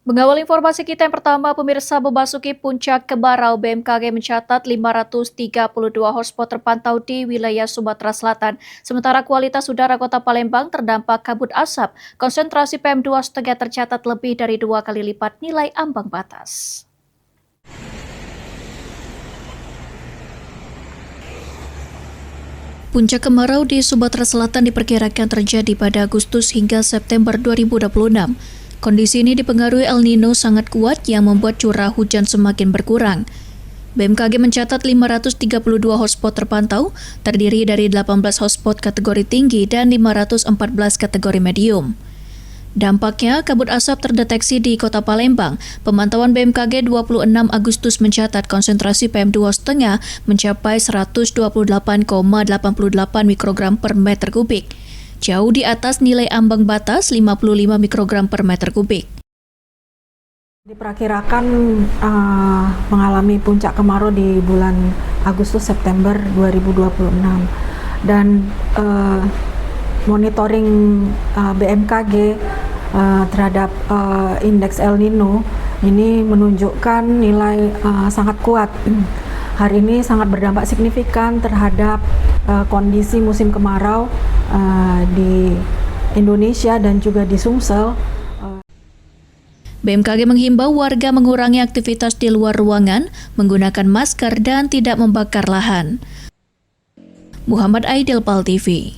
Mengawal informasi kita yang pertama, pemirsa memasuki puncak kemarau, BMKG mencatat 532 hotspot terpantau di wilayah Sumatera Selatan. Sementara kualitas udara Kota Palembang terdampak kabut asap. Konsentrasi PM2,5 tercatat lebih dari 2 kali lipat nilai ambang batas. Puncak kemarau di Sumatera Selatan diperkirakan terjadi pada Agustus hingga September 2026. Kondisi ini dipengaruhi El Nino sangat kuat yang membuat curah hujan semakin berkurang. BMKG mencatat 532 hotspot terpantau, terdiri dari 18 hotspot kategori tinggi dan 514 kategori medium. Dampaknya, kabut asap terdeteksi di Kota Palembang. Pemantauan BMKG 26 Agustus mencatat konsentrasi PM2,5 mencapai 128,88 mikrogram per meter kubik, jauh di atas nilai ambang batas 55 mikrogram per meter kubik. Diperkirakan mengalami puncak kemarau di bulan Agustus-September 2026 dan monitoring BMKG terhadap indeks El Nino ini menunjukkan nilai sangat kuat. Hari ini sangat berdampak signifikan terhadap kondisi musim kemarau di Indonesia dan juga di Sumsel. BMKG menghimbau warga mengurangi aktivitas di luar ruangan, menggunakan masker dan tidak membakar lahan. Muhammad Aidil, PAL TV.